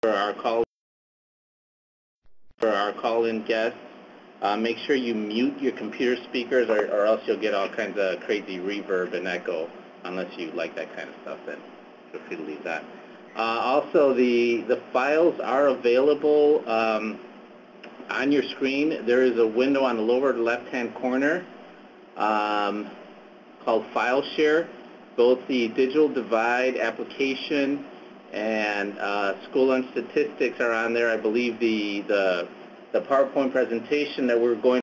For our call-in guests, make sure you mute your computer speakers, or else you'll get all kinds of crazy reverb and echo. Unless you like that kind of stuff, then feel free to leave that. Also, the files are available on your screen. There is a window on the lower left-hand corner called File Share. Both the Digital Divide application and School Lunch Statistics are on there. I believe the PowerPoint presentation that we're going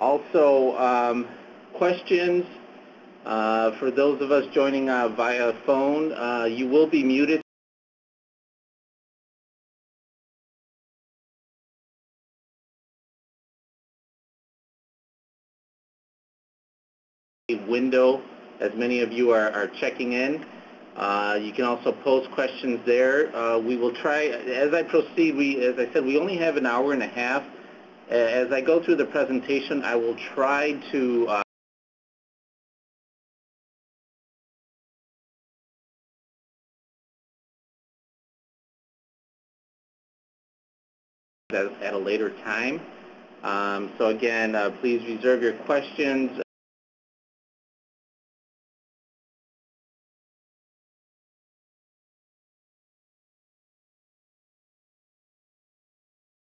also questions for those of us joining via phone. You will be muted. Window as many of you are checking in. You can also post questions there. We will try, as I proceed, as I said, we only have an hour and a half. As I go through the presentation, I will try to at a later time. So again, please reserve your questions.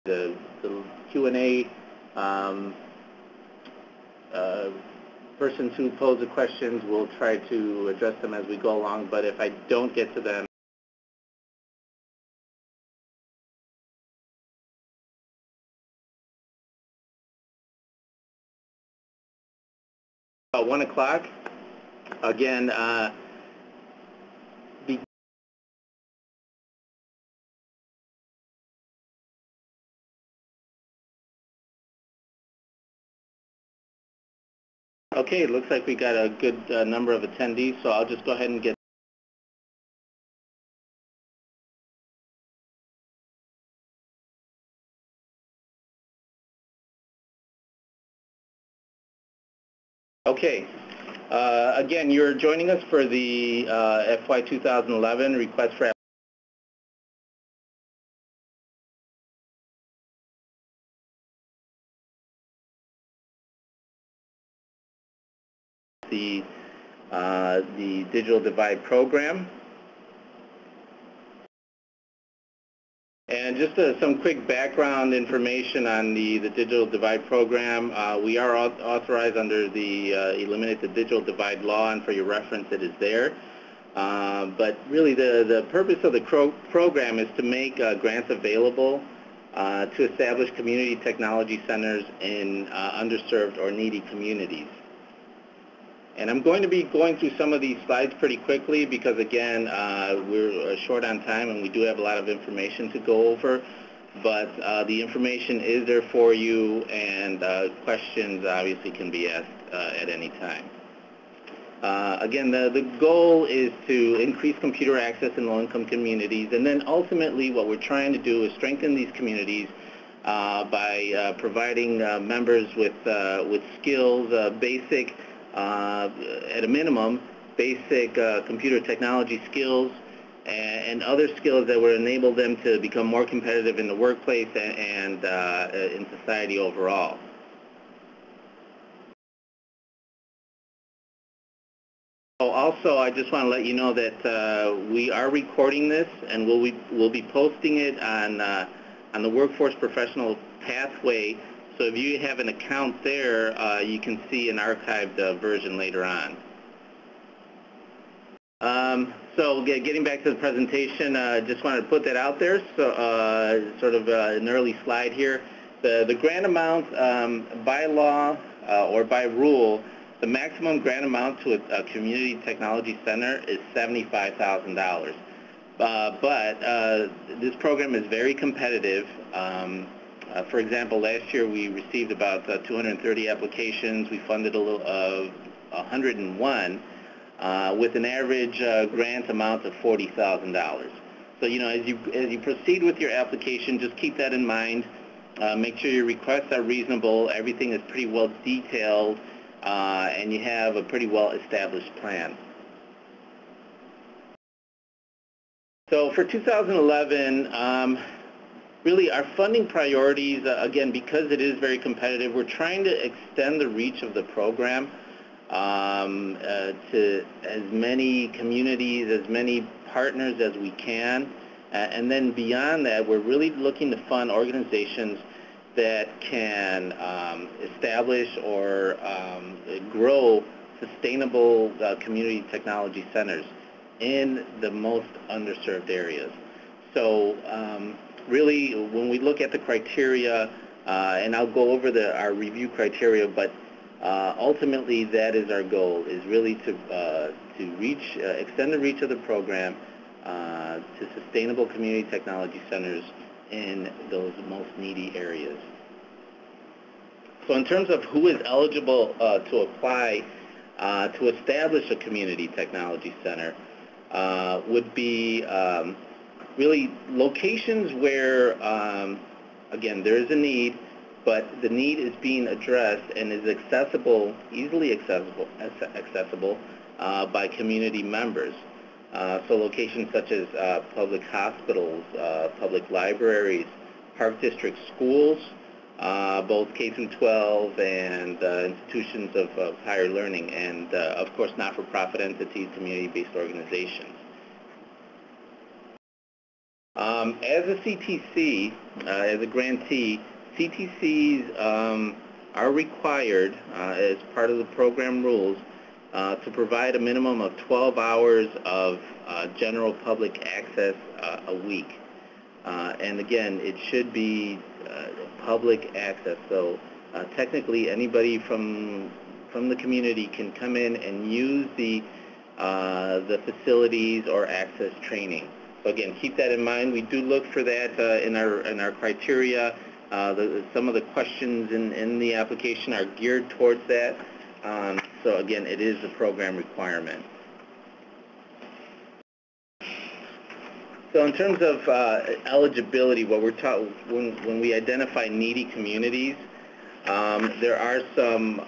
The Q&A persons who pose the questions, will try to address them as we go along, but if I don't get to them, about 1 o'clock, again, okay, it looks like we got a good number of attendees, so I'll just go ahead and get okay. Again, you're joining us for the FY 2011 request for the Digital Divide program. And just some quick background information on the Digital Divide program. We are authorized under the Eliminate the Digital Divide law, and for your reference it is there. But really the purpose of the program is to make grants available to establish community technology centers in underserved or needy communities. And I'm going to be going through some of these slides pretty quickly because, again, we're short on time and we do have a lot of information to go over. But the information is there for you, and questions obviously can be asked at any time. Again, the goal is to increase computer access in low-income communities, and then ultimately what we're trying to do is strengthen these communities by providing members with skills, basic, at a minimum, basic computer technology skills and other skills that would enable them to become more competitive in the workplace and in society overall. Also, I just want to let you know that we are recording this, and we'll be posting it on the Workforce Professional Pathway. So if you have an account there, you can see an archived version later on. So getting back to the presentation, just wanted to put that out there. So sort of an early slide here. The grant amount by law or by rule, the maximum grant amount to a community technology center is $75,000. But this program is very competitive. For example, last year we received about 230 applications. We funded 101 with an average grant amount of $40,000. So, you know, as you proceed with your application, just keep that in mind. Make sure your requests are reasonable, everything is pretty well detailed, and you have a pretty well established plan. So for 2011, really our funding priorities, again, because it is very competitive, we're trying to extend the reach of the program to as many communities, as many partners as we can. And then beyond that, we're really looking to fund organizations that can establish or grow sustainable community technology centers in the most underserved areas. So really, when we look at the criteria, and I'll go over our review criteria, but ultimately that is our goal, is really to reach, extend the reach of the program to sustainable community technology centers in those most needy areas. So in terms of who is eligible to apply to establish a community technology center, would be really locations where, again, there is a need, but the need is being addressed and is accessible, easily accessible by community members. So locations such as public hospitals, public libraries, Park District schools, both K through 12 and institutions of higher learning, and of course not-for-profit entities, community-based organizations. As a CTC, as a grantee, CTCs are required as part of the program rules to provide a minimum of 12 hours of general public access a week. And again, it should be public access. So technically, anybody from the community can come in and use the facilities or access training. So again, keep that in mind. We do look for that in our criteria. Some of the questions in the application are geared towards that. So again, it is a program requirement. So in terms of eligibility, what we're taught when we identify needy communities, there are some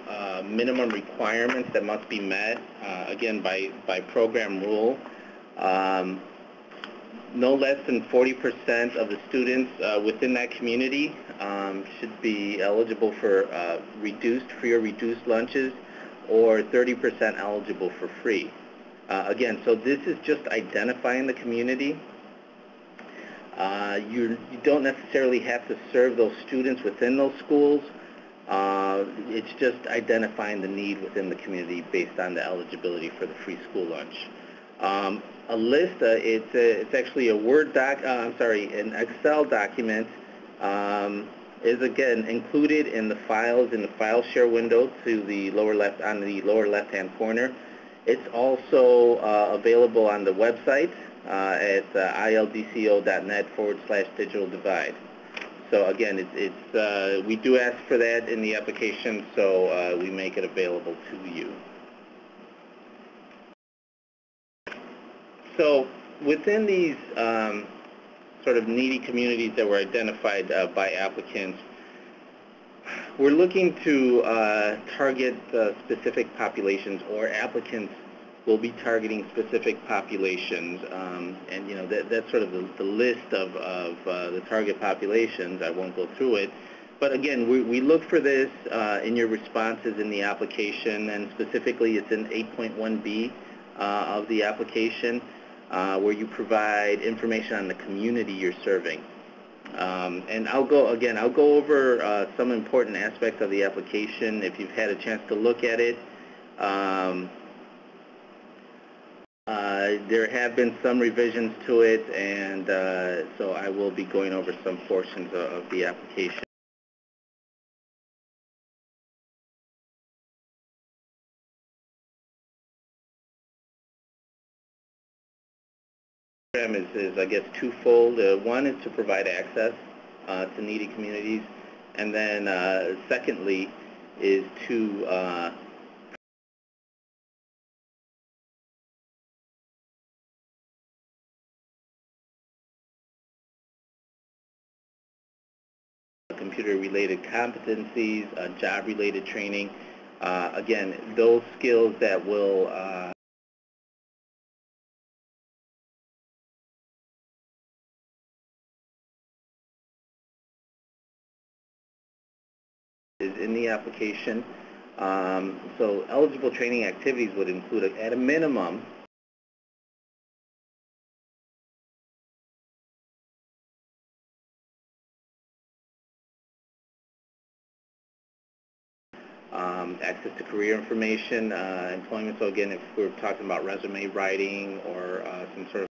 minimum requirements that must be met, again, by program rule. No less than 40% of the students within that community should be eligible for free or reduced lunches, or 30% eligible for free. Again, so this is just identifying the community. You don't necessarily have to serve those students within those schools. It's just identifying the need within the community based on the eligibility for the free school lunch. A list, it's actually a an Excel document, is again included in the files in the file share window to the lower left, on the lower left hand corner. It's also available on the website at ildco.net/digital divide. So again, we do ask for that in the application, so we make it available to you. So within these sort of needy communities that were identified by applicants, we're looking to target specific populations, or applicants will be targeting specific populations, and you know that's sort of the list of the target populations. I won't go through it, but again, we look for this in your responses in the application, and specifically it's in 8.1b of the application, where you provide information on the community you're serving. And I'll go over some important aspects of the application if you've had a chance to look at it. There have been some revisions to it, and so I will be going over some portions of the application. The program is I guess, twofold. One is to provide access to needy communities, and then secondly is to computer-related competencies, job-related training. Again, those skills that will is in the application. So eligible training activities would include, at a minimum, access to career information, employment. So again, if we're talking about resume writing or some sort of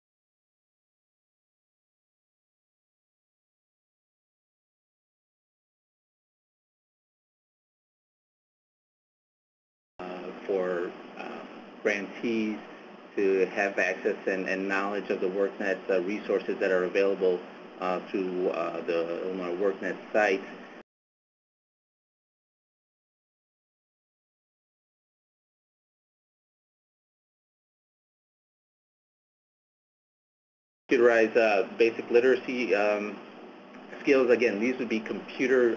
for grantees to have access and knowledge of the workNet resources that are available through the Illinois workNet site. Computerized basic literacy skills. Again, these would be computer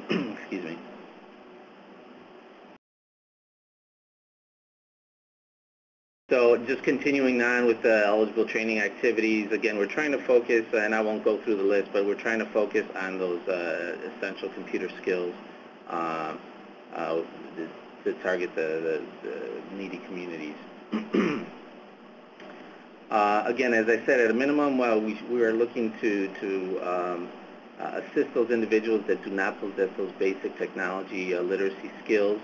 excuse me. So just continuing on with the eligible training activities, again, we're trying to focus, and I won't go through the list, but we're trying to focus on those essential computer skills to target the needy communities. Again, as I said, at a minimum, we are looking to assist those individuals that do not possess those basic technology literacy skills.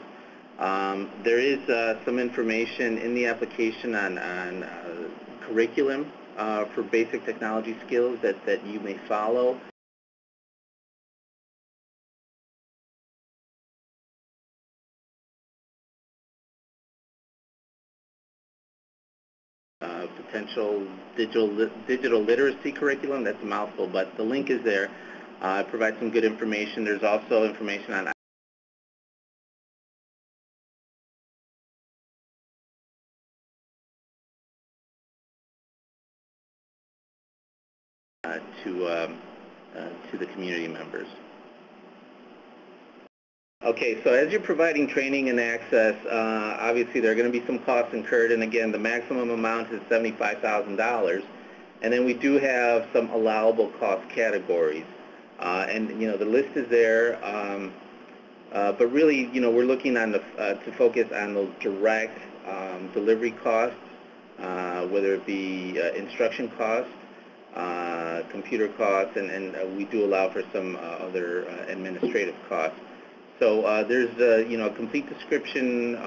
There is some information in the application on curriculum for basic technology skills that you may follow. Potential digital literacy curriculum, that's a mouthful, but the link is there. It provides some good information. There's also information on to the community members. Okay, so as you're providing training and access, obviously there are going to be some costs incurred, and again, the maximum amount is $75,000. And then we do have some allowable cost categories. And, you know, the list is there, but really, you know, we're looking on to focus on those direct delivery costs, whether it be instruction costs, computer costs, and we do allow for some other administrative costs. So there's you know, a complete description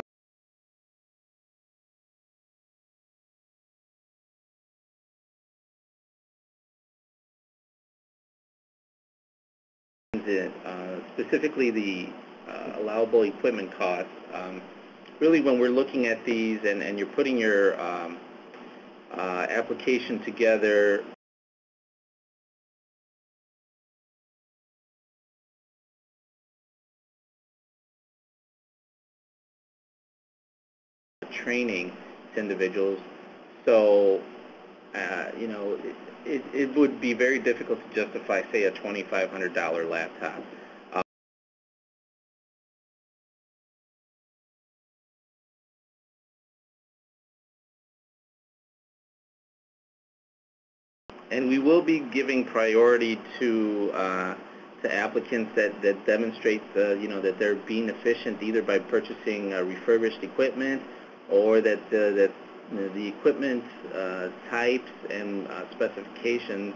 specifically the allowable equipment costs. Really, when we're looking at these and you're putting your application together, training to individuals. So, you know, it would be very difficult to justify, say, a $2,500 laptop. And we will be giving priority to applicants that demonstrate you know, that they're being efficient either by purchasing refurbished equipment, or that the equipment types and specifications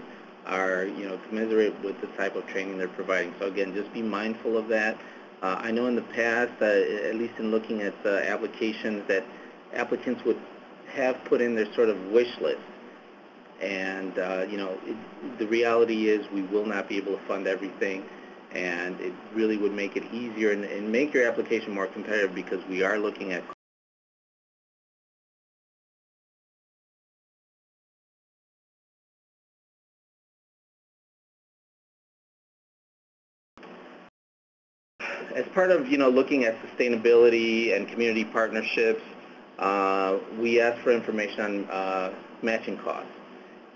are, you know, commensurate with the type of training they're providing. So again, just be mindful of that. I know in the past, at least in looking at applications, that applicants would have put in their sort of wish list. And, you know, the reality is we will not be able to fund everything, and it really would make it easier and make your application more competitive, because we are looking at as part of, you know, looking at sustainability and community partnerships. we ask for information on matching costs.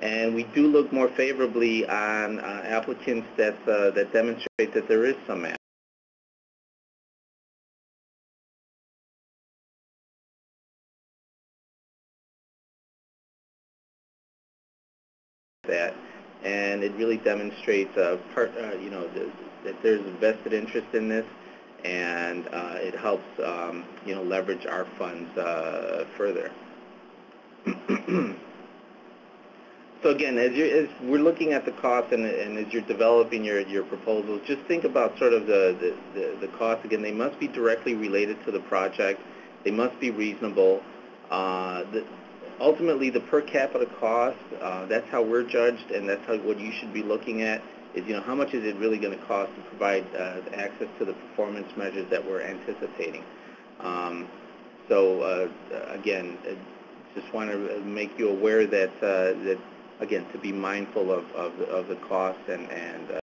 And we do look more favorably on applicants that demonstrate that there is some match. That, and it really demonstrates that there's a vested interest in this, and it helps leverage our funds further. So again, as we're looking at the cost, and as you're developing your proposals, just think about sort of the cost. Again, they must be directly related to the project. They must be reasonable. Ultimately, the per capita cost, that's how we're judged, and that's what you should be looking at, is how much is it really going to cost to provide access to the performance measures that we're anticipating. Again, just want to make you aware that again, to be mindful of the cost and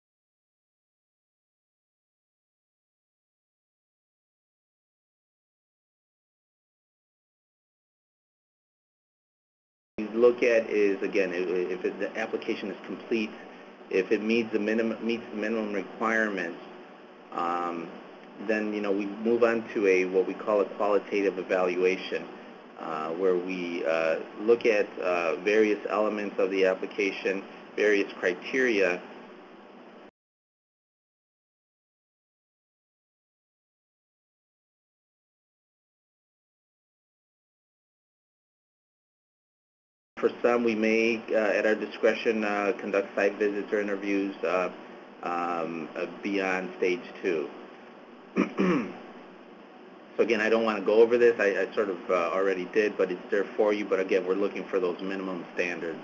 look at is, again, if the application is complete, if it meets the minimum requirements, then we move on to what we call a qualitative evaluation, where we look at various elements of the application, various criteria. For some, we may, at our discretion, conduct site visits or interviews beyond stage 2. So again, I don't want to go over this. I sort of already did, but it's there for you. But again, we're looking for those minimum standards.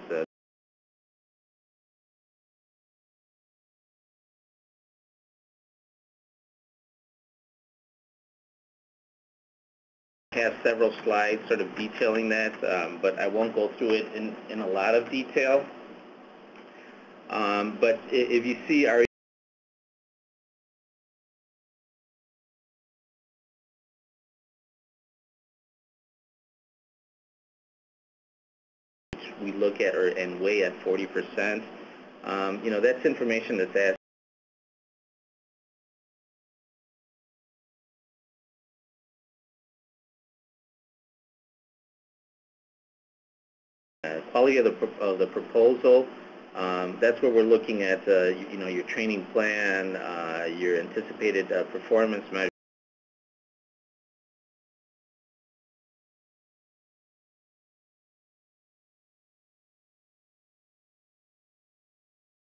I have several slides sort of detailing that, but I won't go through it in a lot of detail. But if you see our we look at and weigh at 40%, that's information that's asked. Quality of the proposal, that's where we're looking at, your training plan, your anticipated performance measures.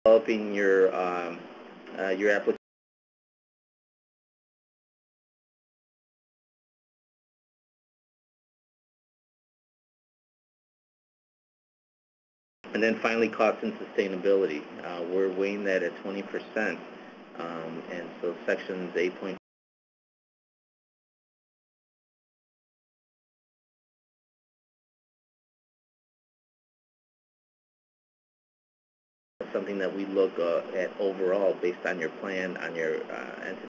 Developing your application. And then finally, cost and sustainability. We're weighing that at 20%. And so sections 8.5. Something that we look at overall based on your plan, on your entity.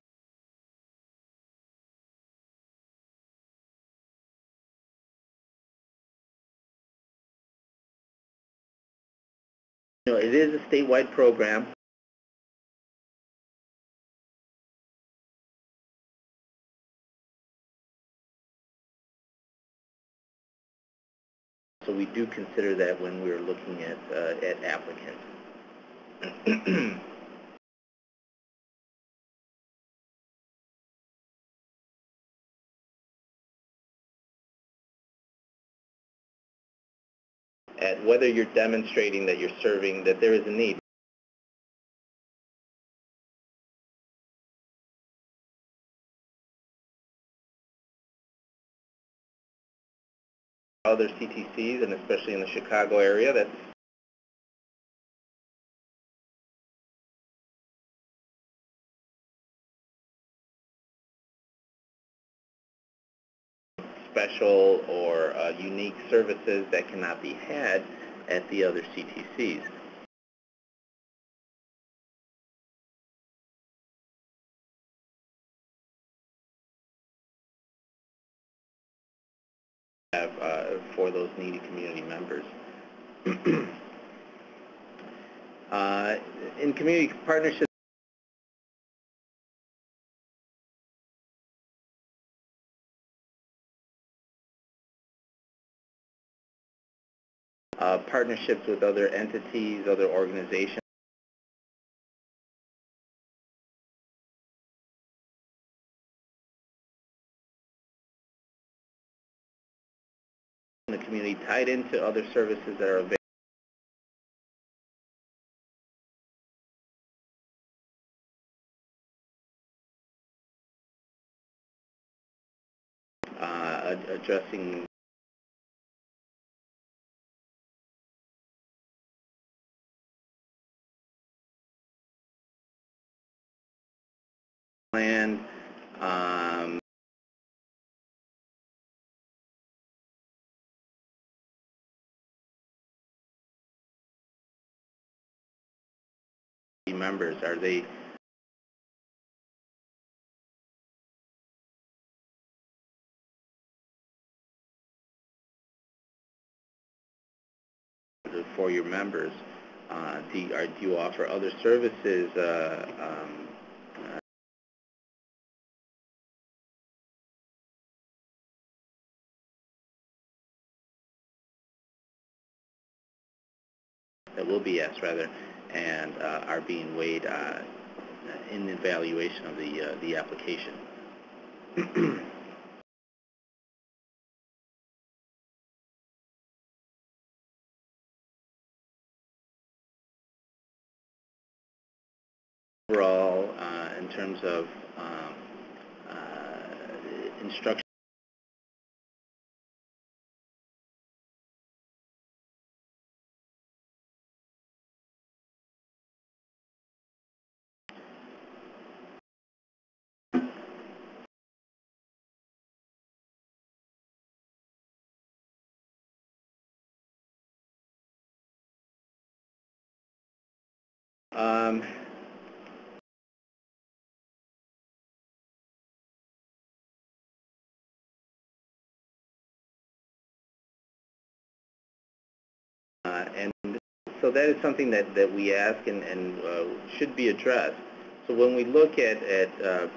It is a statewide program. So we do consider that when we're looking at applicants. At whether you're demonstrating that you're serving, that there is a need. Other CTCs, and especially in the Chicago area, that's special or unique services that cannot be had at the other CTCs. have for those needy community members. In community partnerships, partnerships with other entities, other organizations, in the community tied into other services that are available. Addressing land, members, are they for your members? Do you offer other services? That will be asked rather, and are being weighed in the evaluation of the application. Overall, in terms of instruction. And so that is something that we ask and should be addressed. So when we look at a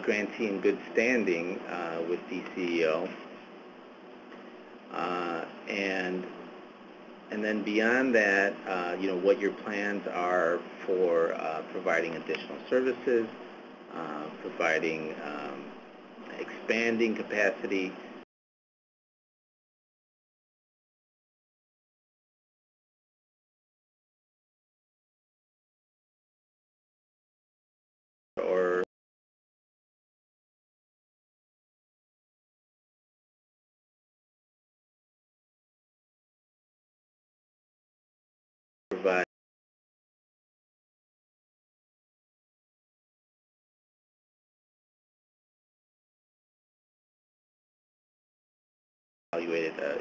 grantee in good standing with DCEO, and then beyond that, you know, what your plans are for providing additional services, providing expanding capacity, or provide evaluated uh,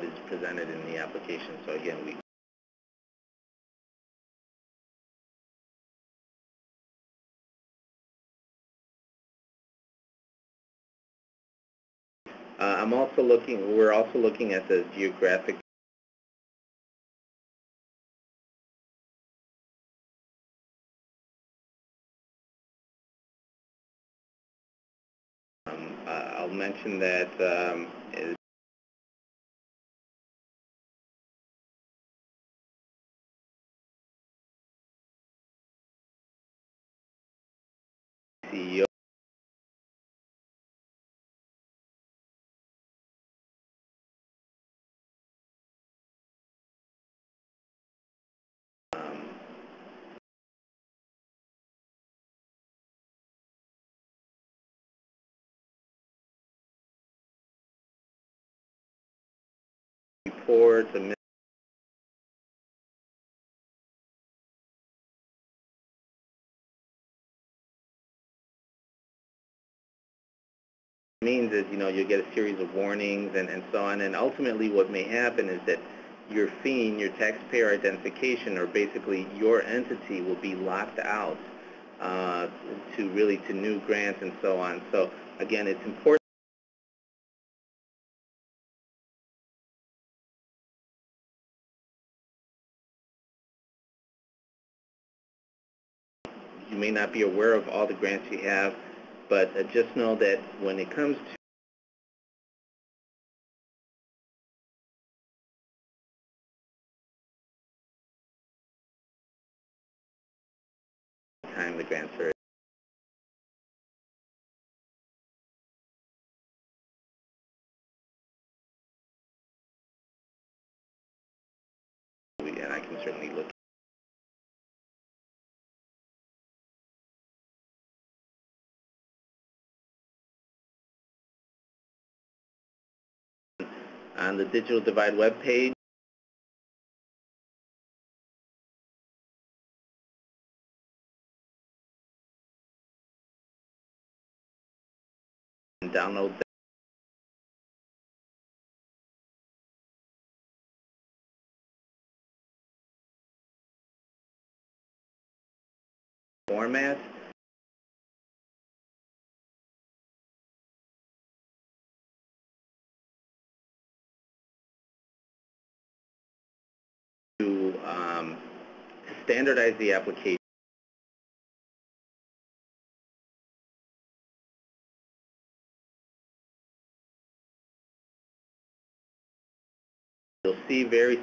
is presented in the application. So again, we we're also looking at the geographic I'll mention that CEO reports, a means is, you get a series of warnings and so on, and ultimately what may happen is that your FEIN, your taxpayer identification, or basically your entity will be locked out to new grants and so on. So again, it's important. You may not be aware of all the grants you have, but just know that when it comes to time the grants are, and I can certainly look on the Digital Divide webpage. And download the format. To standardize the application. You'll see very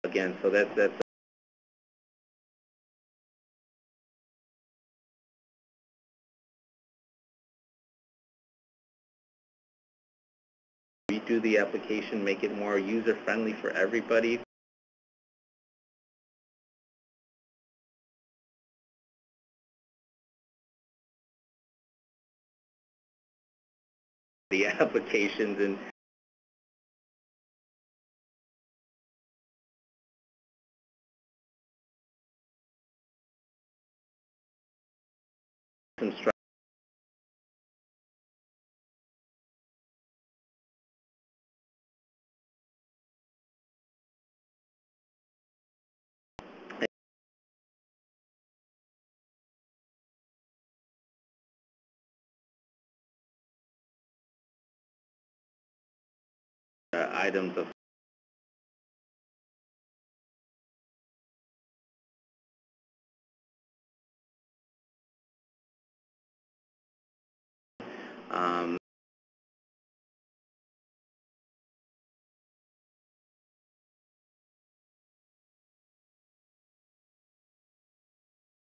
again, so that's redo the application, make it more user-friendly for everybody. The applications and some items of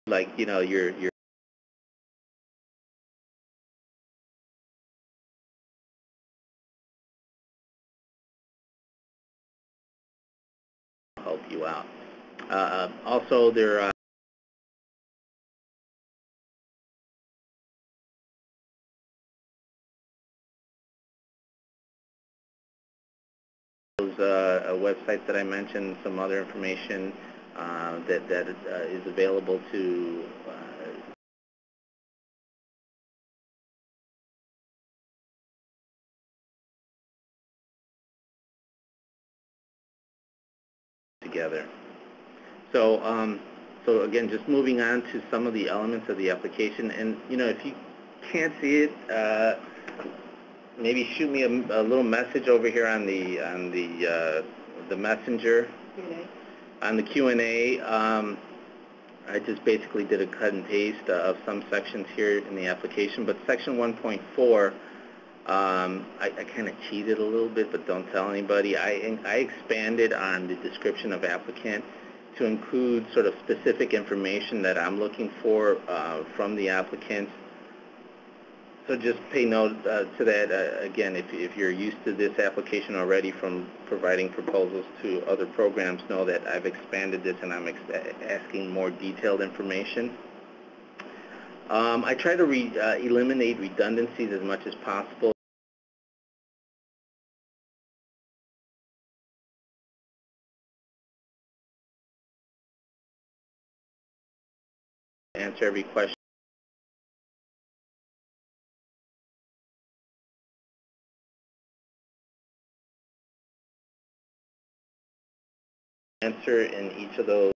like your help you out. Also, there those websites that I mentioned, some other information that is available to together. So, so again, just moving on to some of the elements of the application, and if you can't see it, maybe shoot me a little message over here on the messenger. On the Q&A. I just basically did a cut and paste of some sections here in the application, but section 1.4, I kind of cheated a little bit, but don't tell anybody. I expanded on the description of applicant to include sort of specific information that I'm looking for from the applicant. So just pay note to that. Again, if you're used to this application already from providing proposals to other programs, know that I've expanded this and I'm asking more detailed information. I try to eliminate redundancies as much as possible. Answer every question. Answer in each of those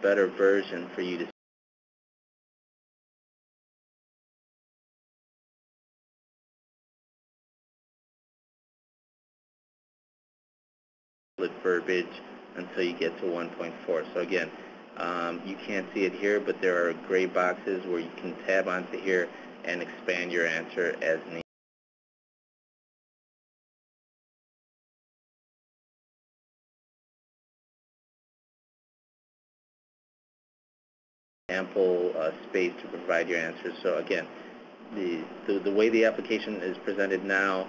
better version for you to split verbiage until you get to 1.4. So again, you can't see it here, but there are gray boxes where you can tab onto here and expand your answer as needed. Ample space to provide your answers. So again, the way the application is presented now,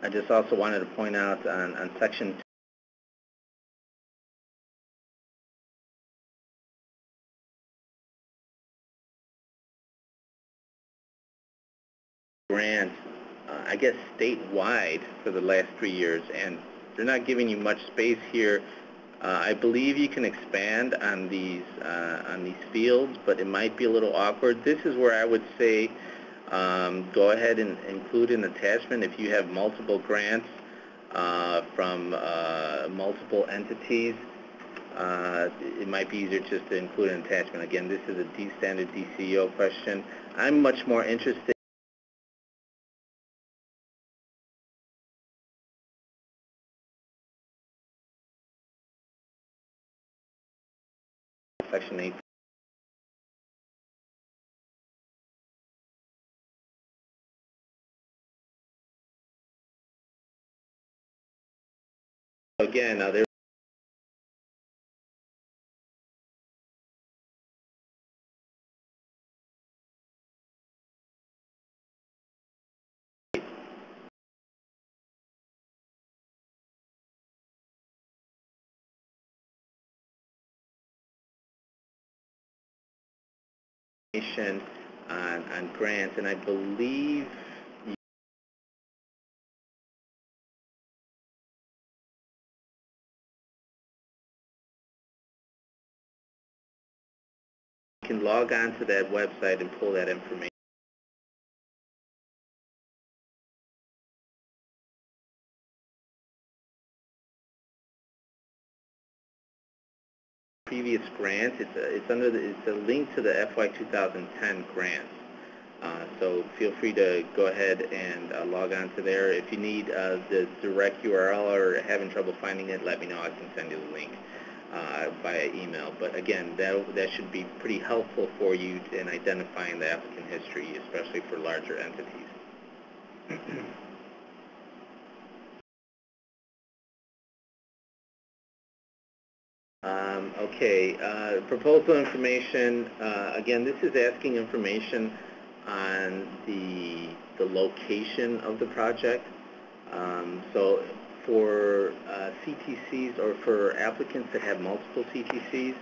I just also wanted to point out on section 2, grants, I guess statewide for the last 3 years, and they're not giving you much space here. I believe you can expand on these fields, but it might be a little awkward. This is where I would say go ahead and include an attachment if you have multiple grants from multiple entities. It might be easier just to include an attachment. Again, this is a standard DCO question. I'm much more interested in section 8. Again, there's information on grants, and I believe you can log on to that website and pull that information. Previous grants, it's a link to the FY 2010 grants. So feel free to go ahead and log on to there. If you need the direct URL or having trouble finding it, let me know. I can send you the link via email. But again, that should be pretty helpful for you in identifying the applicant history, especially for larger entities. Okay, proposal information. Again, this is asking information on the location of the project. So for CTCs or for applicants that have multiple CTCs,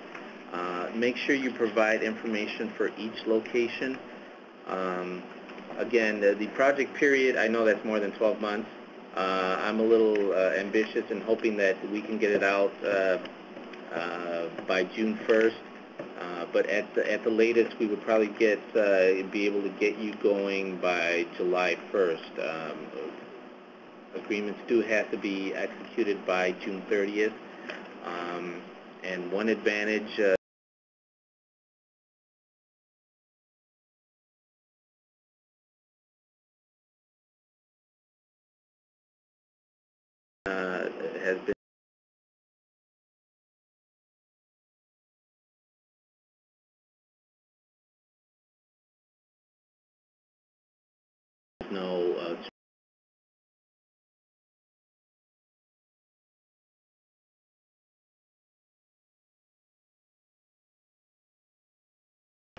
make sure you provide information for each location. Again, the project period, I know that's more than 12 months. I'm a little ambitious in hoping that we can get it out by June 1st, but at the latest we would probably be able to get you going by July 1st. Agreements do have to be executed by June 30th, and one advantage has been no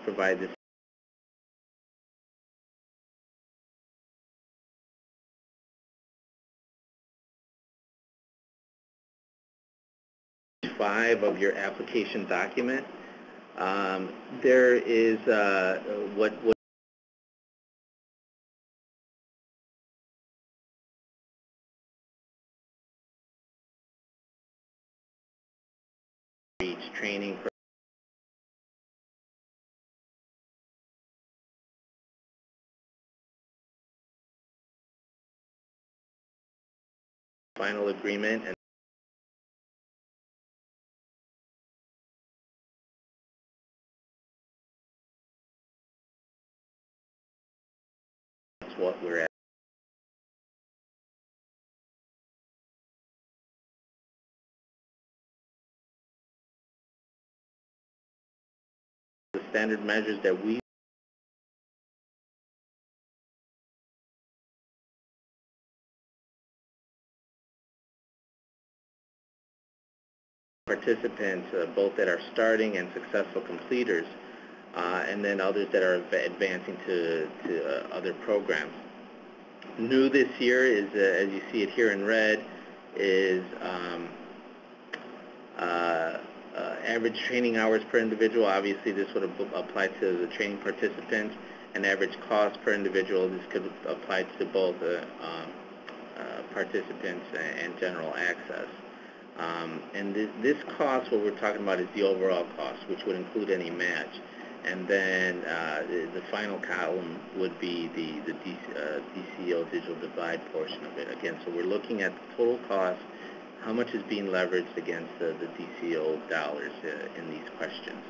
provide this page 5 of your application document. There is what each training for final agreement, and that's what we're at. The standard measures that we participants, both that are starting and successful completers, and then others that are advancing to other programs. New this year is, as you see it here in red, is average training hours per individual. Obviously, this would apply to the training participants, and average cost per individual. This could apply to both participants and general access. And this cost, what we're talking about, is the overall cost, which would include any match. And then the final column would be the DCO digital divide portion of it. Again, so we're looking at the total cost, how much is being leveraged against the DCO dollars in these questions.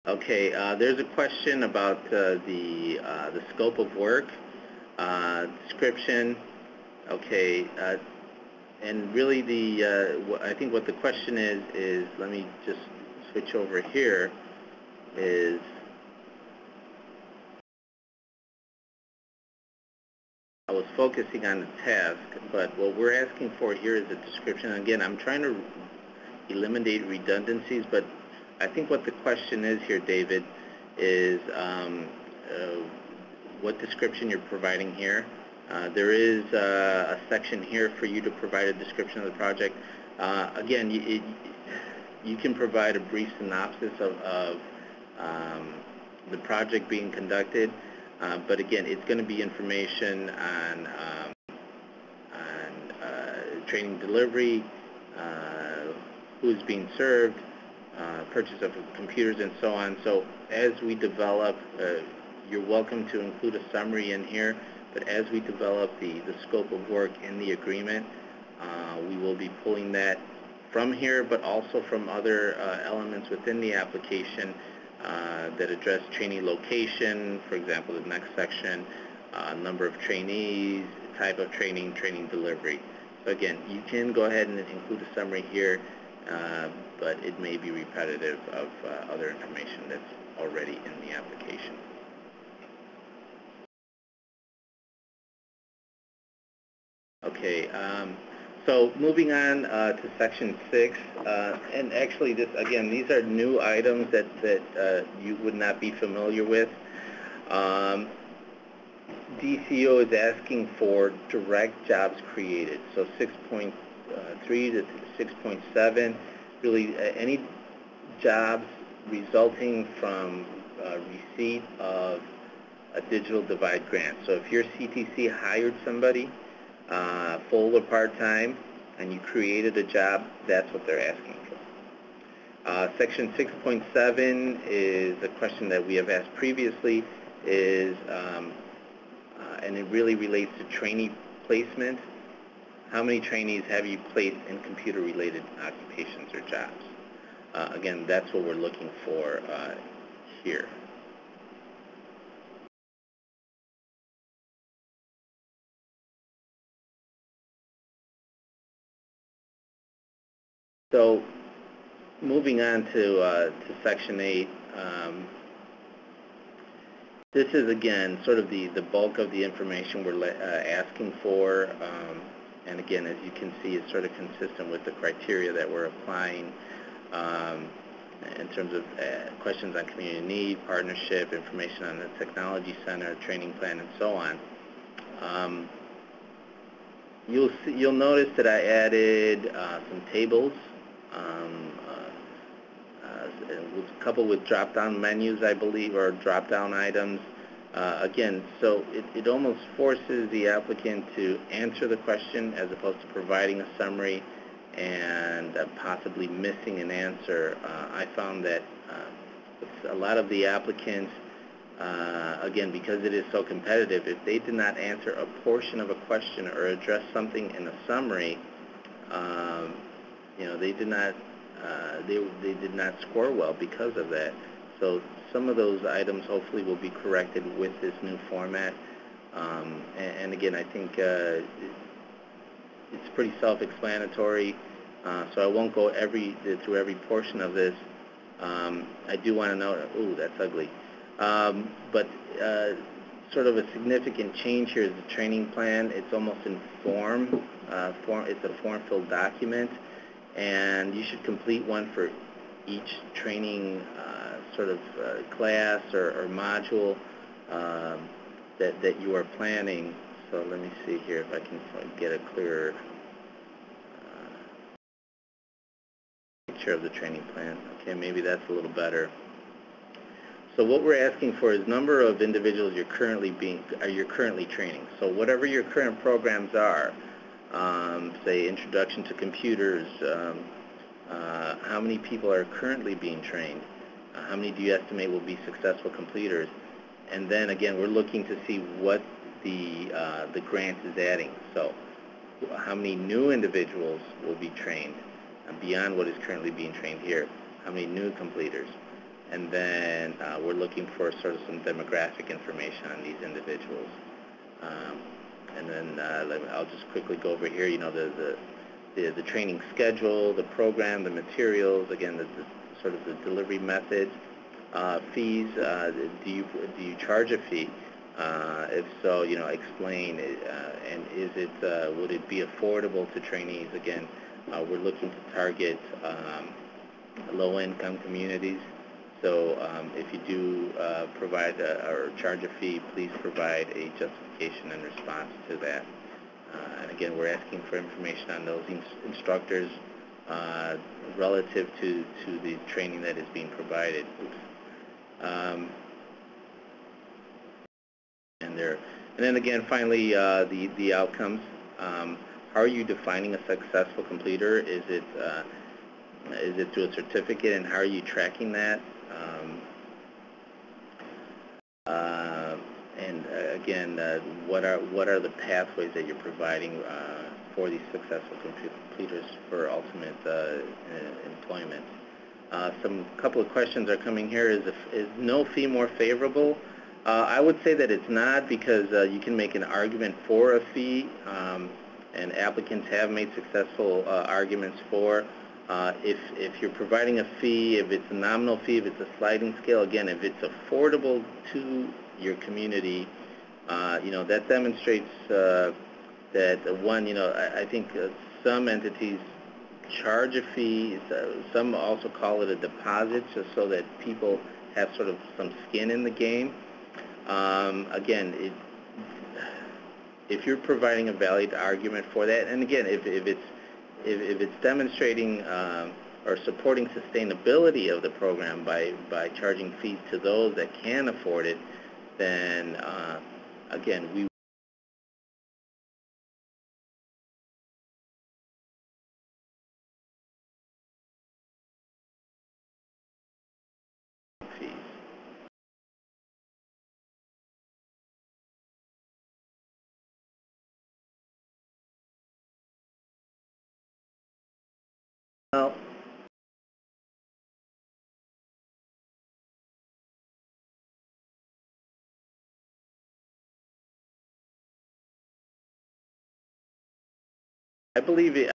Okay, there's a question about the scope of work, description. Okay, and really I think what the question is, let me just switch over here, is I was focusing on the task, but what we're asking for here is a description. Again, I'm trying to eliminate redundancies, but I think what the question is here, David, is what description you're providing here. There is a section here for you to provide a description of the project. Again, you can provide a brief synopsis of the project being conducted, but again, it's going to be information on training delivery, who's being served, purchase of computers, and so on. So as we develop, you're welcome to include a summary in here, but as we develop the scope of work in the agreement, we will be pulling that from here, but also from other elements within the application that address trainee location, for example, the next section, number of trainees, type of training, training delivery. So again, you can go ahead and include a summary here, but it may be repetitive of other information that's already in the application. Okay, so moving on to section 6, and actually this, again, these are new items that you would not be familiar with. DCO is asking for direct jobs created, so 6.3 to 6.7, really any jobs resulting from receipt of a digital divide grant. So if your CTC hired somebody, full or part-time, and you created a job, that's what they're asking for. Section 6.7 is a question that we have asked previously, and it really relates to trainee placement. How many trainees have you placed in computer-related occupations or jobs? Again, that's what we're looking for here. So moving on to Section 8, this is, again, sort of the bulk of the information we're asking for. And again, as you can see, it's sort of consistent with the criteria that we're applying um, in terms of questions on community need, partnership, information on the technology center, training plan, and so on. You'll notice that I added some tables, coupled with drop-down menus, I believe, or drop-down items. Again, so it almost forces the applicant to answer the question as opposed to providing a summary and possibly missing an answer. I found that a lot of the applicants, again, because it is so competitive, if they did not answer a portion of a question or address something in a summary, they did not they did not score well because of that. So some of those items hopefully will be corrected with this new format. And again, I think it's pretty self-explanatory, so I won't go through every portion of this. I do want to note, ooh, that's ugly. But sort of a significant change here is the training plan. It's almost in form. It's a form-filled document, and you should complete one for each training sort of class or module that you are planning. So let me see here if I can get a clearer picture of the training plan. Okay, maybe that's a little better. So what we're asking for is number of individuals you're currently training. So whatever your current programs are, say introduction to computers, how many people are currently being trained? How many do you estimate will be successful completers? And then again, we're looking to see what the grant is adding. So how many new individuals will be trained beyond what is currently being trained here? How many new completers? And then we're looking for sort of some demographic information on these individuals. And then I'll just quickly go over here, the training schedule, the program, the materials, again, the sort of the delivery methods, fees. Do you charge a fee? If so, explain. And would it be affordable to trainees? Again, we're looking to target low-income communities. So if you do provide or charge a fee, please provide a justification in response to that. And again, we're asking for information on those instructors relative to the training that is being provided. And then again, finally, the outcomes. How are you defining a successful completer? Is it through a certificate, and how are you tracking that? And again, what are the pathways that you're providing for these successful completers for ultimate employment? Some couple of questions are coming here. Is no fee more favorable? I would say that it's not, because you can make an argument for a fee, and applicants have made successful arguments for. If you're providing a fee, if it's a nominal fee, if it's a sliding scale, again, if it's affordable to your community, that demonstrates that one, I think some entities charge a fee. Some also call it a deposit, just so that people have sort of some skin in the game. Again, if you're providing a valid argument for that, and again, if it's demonstrating or supporting sustainability of the program by charging fees to those that can afford it, then again, we fees. Well, I believe it.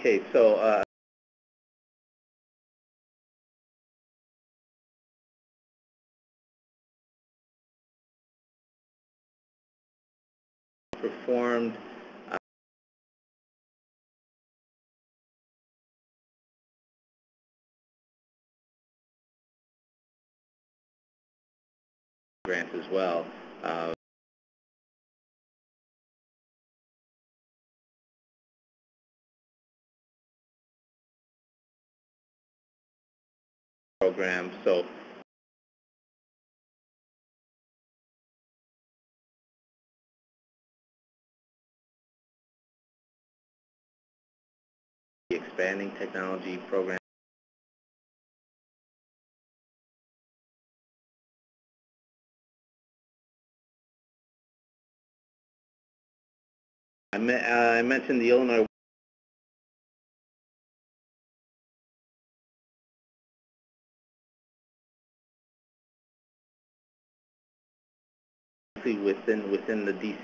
Okay, so performed grants as well. Program. So the expanding technology program. I mentioned the Illinois within the DC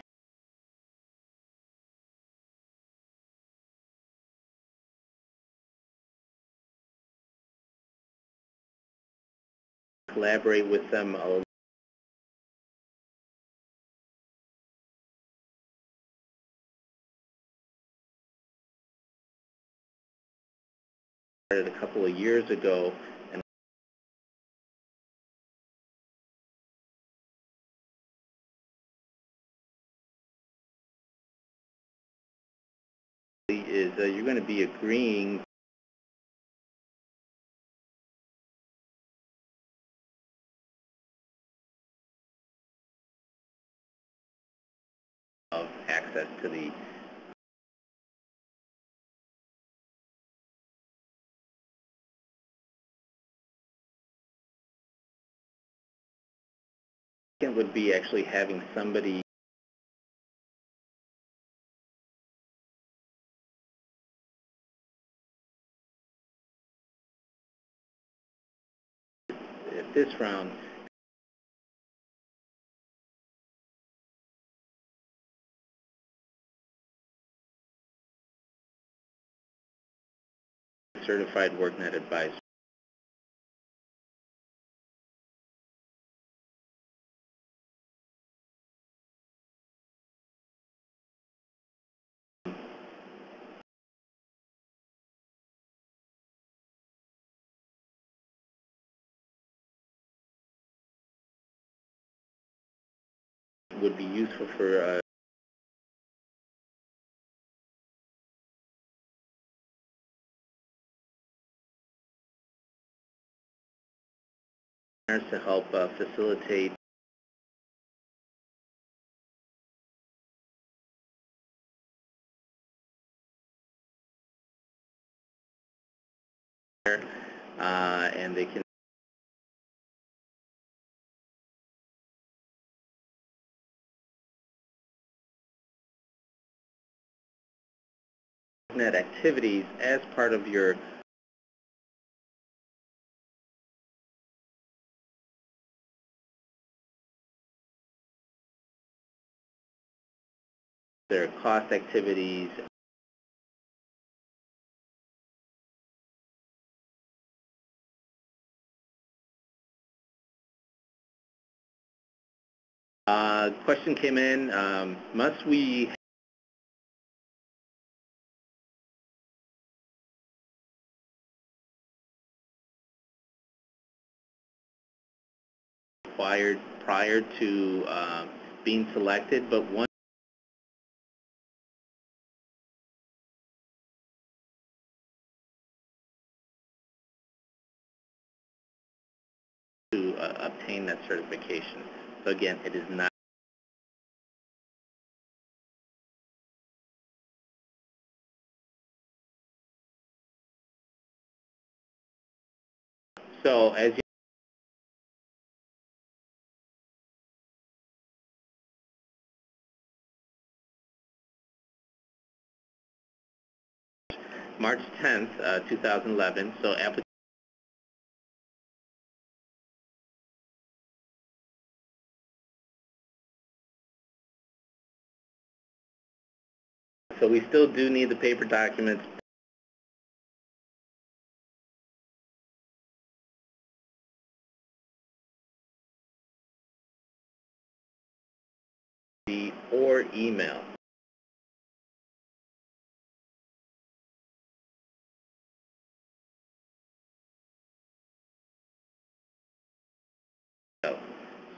collaborate with them a couple of years ago, and is you're going to be agreeing of access to the second would be actually having somebody at this round certified workNet advisor. Would be useful for to help facilitate and they can net activities as part of your their cost activities. Question came in, must we acquired prior to being selected, but once to obtain that certification. So again, it is not. So as you March 10th, 2011, so application. So we still do need the paper documents or email.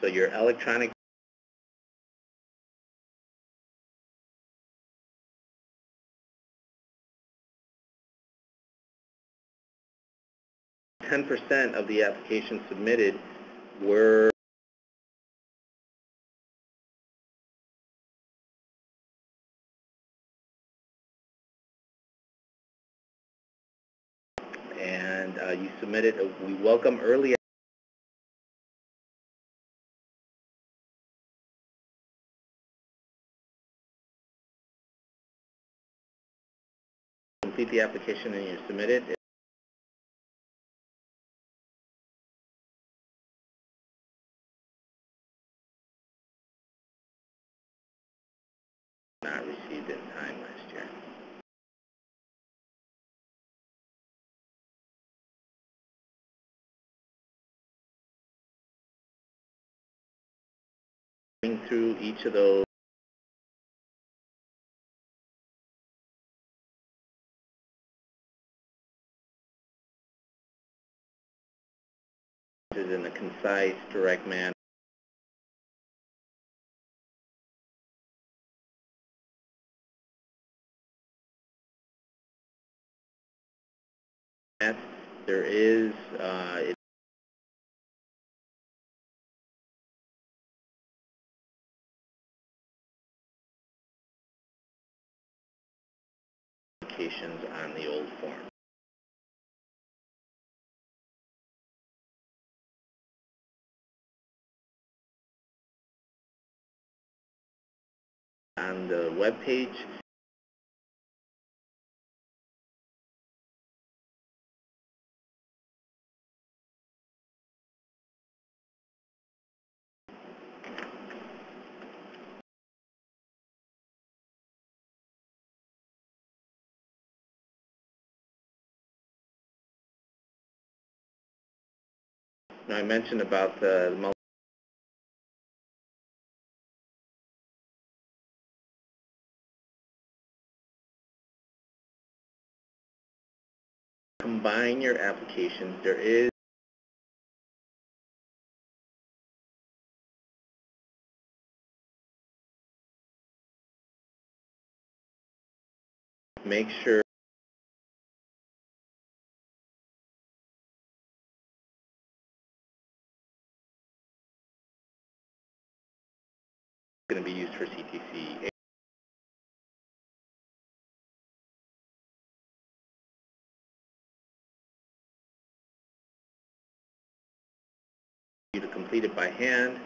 So your electronic 10% of the applications submitted were and you submitted we welcome early complete the application and you submit it. Not received in time last year. Going through each of those in a concise, direct manner. There is applications on the old form. On the web page, now I mentioned about the combine your applications. There is make sure it's going to be used for CTC. You to complete it by hand.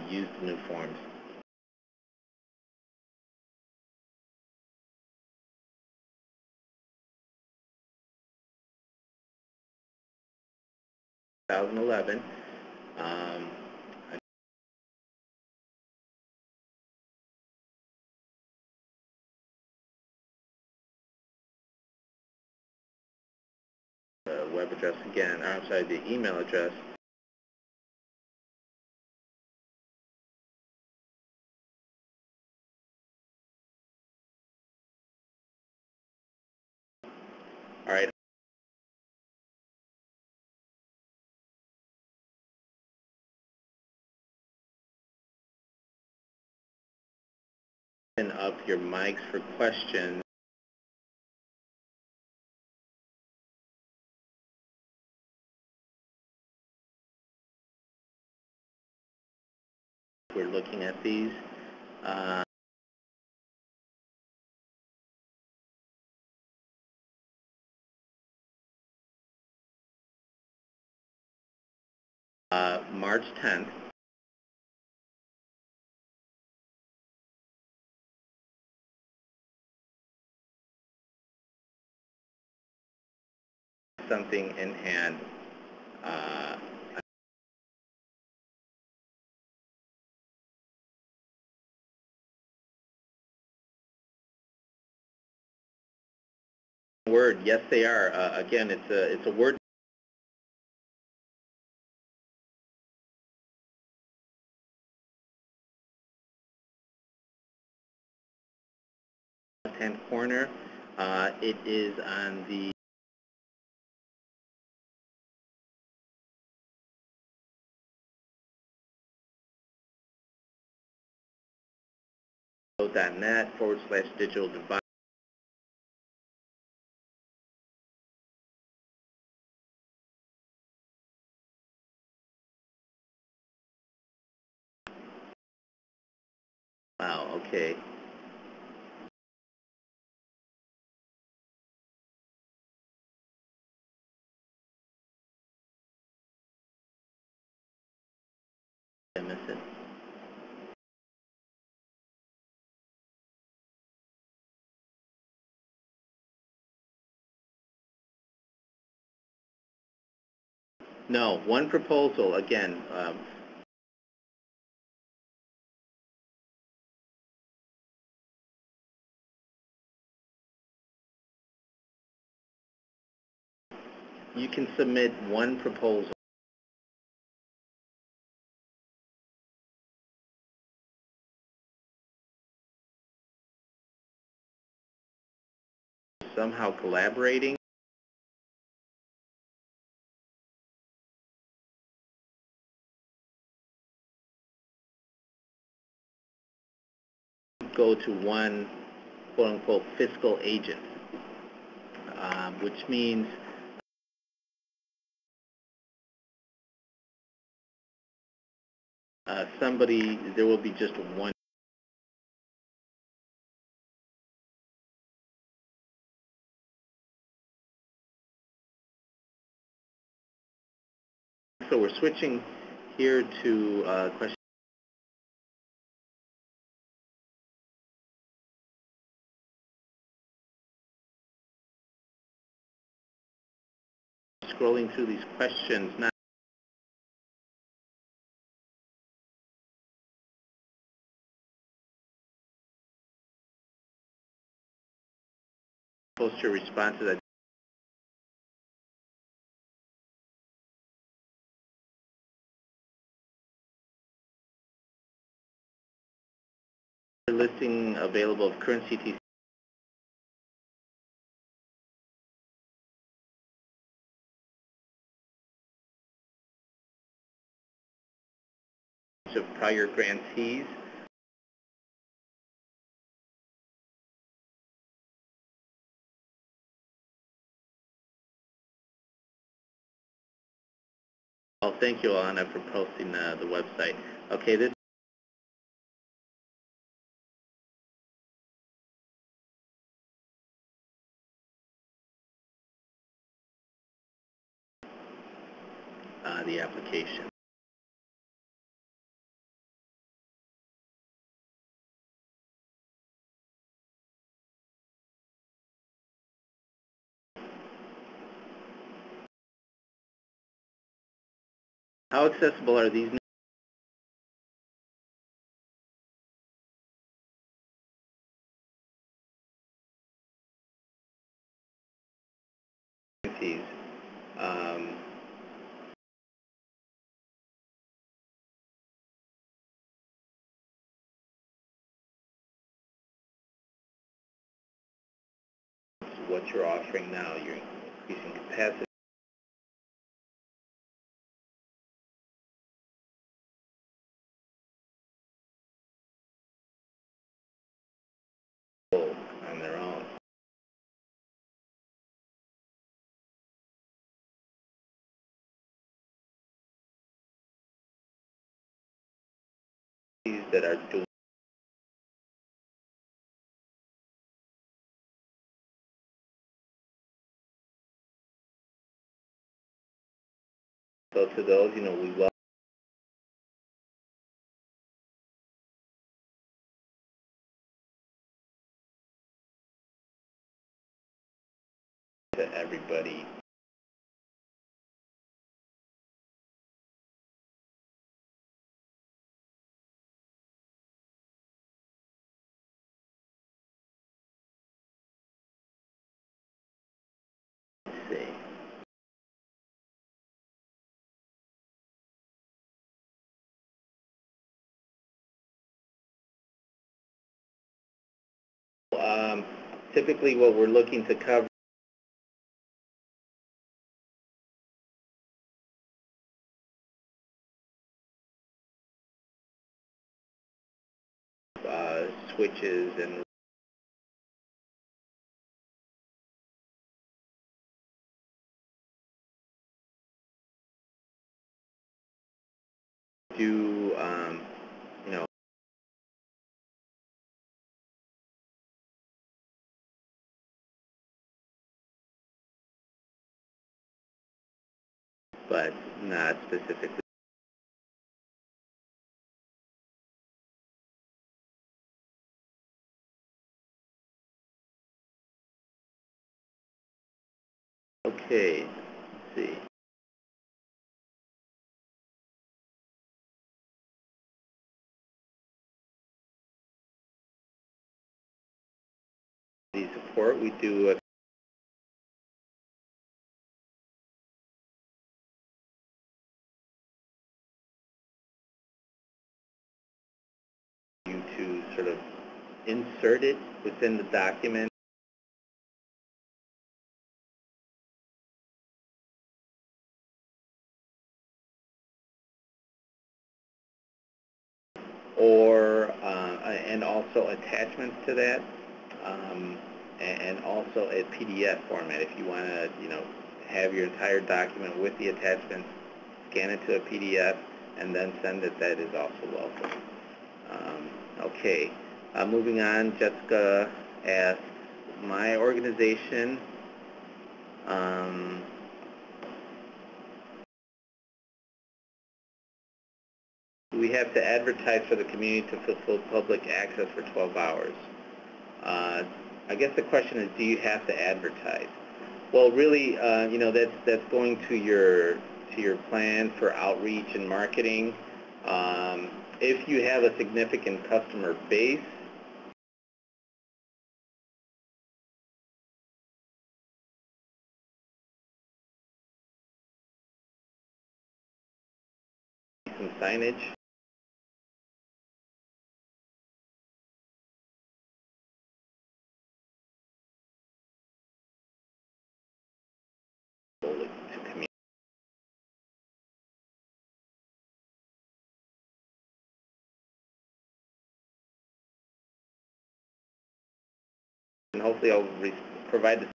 Use the new forms. (2011) the web address again. I'm sorry, the email address. All right. Open up your mics for questions. We're looking at these. March 10th. Something in hand. Word, yes, they are. Again, it's a Word left-hand corner. It is on the .net/digital divide. Wow, okay. I miss it. No, one proposal, again, you can submit one proposal. Somehow collaborating. Go to one quote-unquote fiscal agent, which means there will be just one. So we're switching here to question. Scrolling through these questions now. Post your responses. Listing available of current CTC of prior grantees. Oh, thank you, Alana, for posting the website. Okay, this the application. How accessible are these grantees? Um, what you're offering now, you're increasing capacity. On their own. These that are doing so to those, we welcome to everybody. Typically what we're looking to cover switches and do, you know, but not specifically. Okay, let's see. The support, we do you to sort of insert it within the document or and also attachments to that, and also a PDF format. If you want to, have your entire document with the attachments, scan it to a PDF, and then send it, that is also welcome. Okay, moving on, Jessica asked, my organization, we have to advertise for the community to fulfill public access for 12 hours. I guess the question is, do you have to advertise? Well, really, that's going to your plan for outreach and marketing. If you have a significant customer base, some signage. To communicate. And hopefully I'll provide the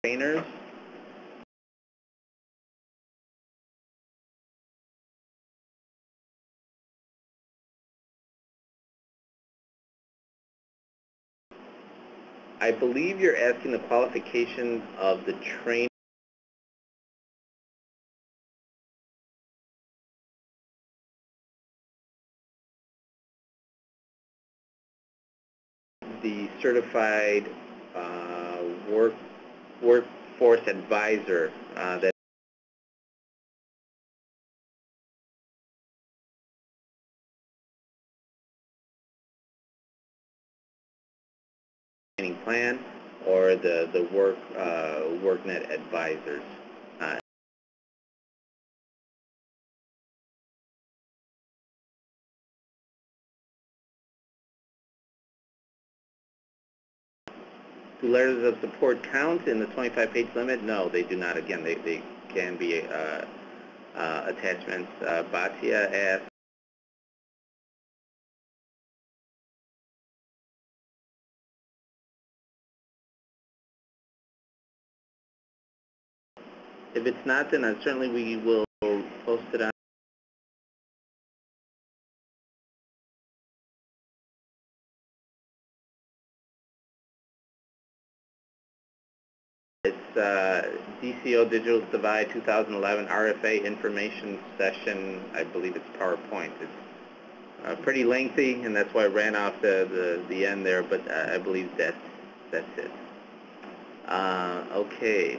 trainers. I believe you're asking the qualifications of the trainer. The certified workforce advisor that training plan, or the workNet advisors. Do letters of support count in the 25-page limit? No, they do not. Again, they can be attachments. Batia asked, if it's not, then certainly we will post it on. It's DCO Digital Divide 2011 RFA information session. I believe it's PowerPoint. It's pretty lengthy, and that's why I ran off the end there, but I believe that's it. Okay.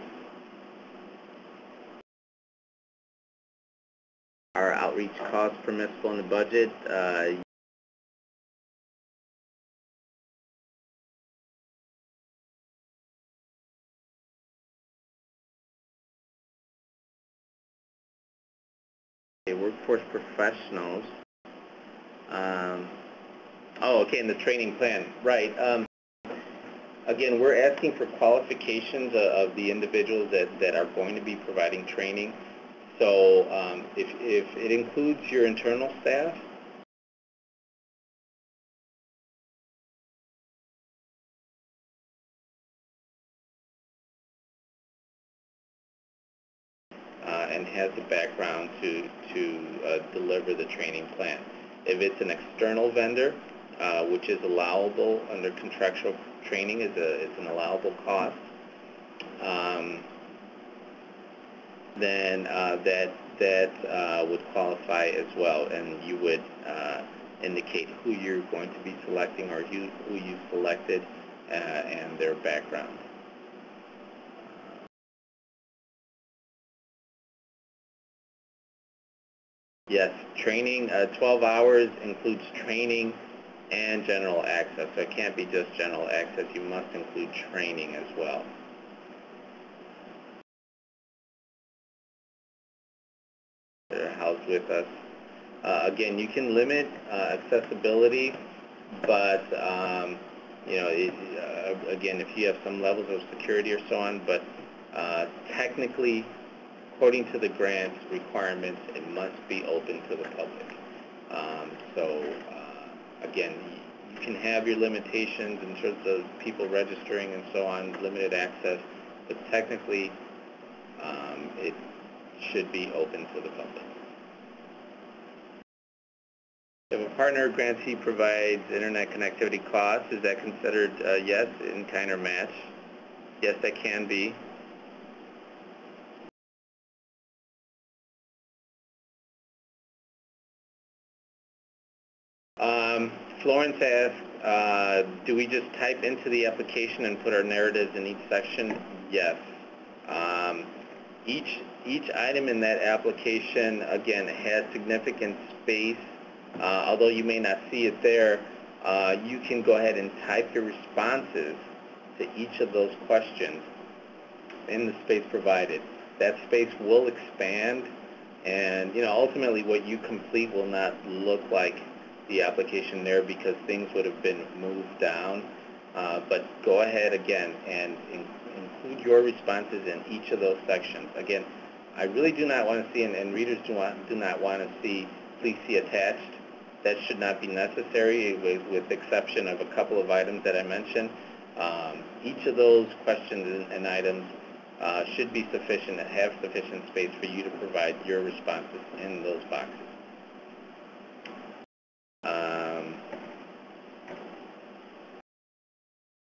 Our outreach costs permissible in the budget. Okay, workforce professionals. Oh, okay, in the training plan, right. Again, we're asking for qualifications of the individuals that are going to be providing training. So if it includes your internal staff, and has the background to deliver the training plan. If it's an external vendor, which is allowable under contractual training, it's an allowable cost, then that would qualify as well, and you would indicate who you're going to be selecting or who you selected and their background. Yes, training, 12 hours includes training and general access. So it can't be just general access. You must include training as well. They're housed with us. Again, you can limit accessibility, but you know, again, if you have some levels of security or so on, but technically, according to the grant's requirements, it must be open to the public. Again, you can have your limitations in terms of people registering and so on, limited access, but technically, it should be open to the public. If a partner grantee provides internet connectivity costs, is that considered yes, in kind or match? Yes, that can be. Florence asked, do we just type into the application and put our narratives in each section? Yes. Each item in that application, again, has significant space. Although you may not see it there, you can go ahead and type your responses to each of those questions in the space provided. That space will expand, and ultimately what you complete will not look like the application there because things would have been moved down. But go ahead again and include your responses in each of those sections. Again, I really do not want to see, and readers do not want to see, please see attached. That should not be necessary, with the exception of a couple of items that I mentioned. Each of those questions and items should be sufficient, and have sufficient space for you to provide your responses in those boxes.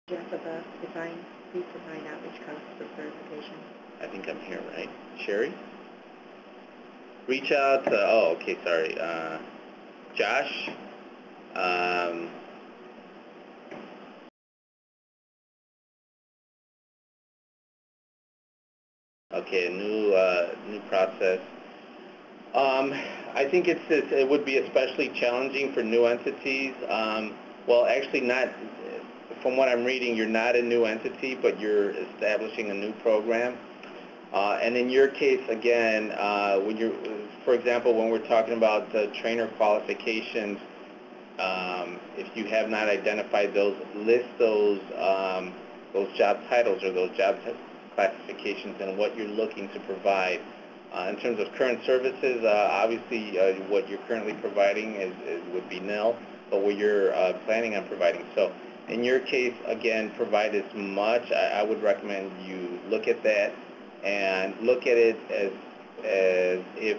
Jeff, about please define outreach costs for certification. I think I'm here, right? Sherry? Reach out to, oh, okay, sorry. Josh? Okay, new process. I think it would be especially challenging for new entities. Well, actually not, from what I'm reading, you're not a new entity, but you're establishing a new program. And in your case, again, for example, when we're talking about the trainer qualifications, if you have not identified those, list those job titles or those job classifications and what you're looking to provide. In terms of current services, obviously what you're currently providing would be nil, but what you're planning on providing. So in your case, again, provide as much. I would recommend you look at that and look at it as if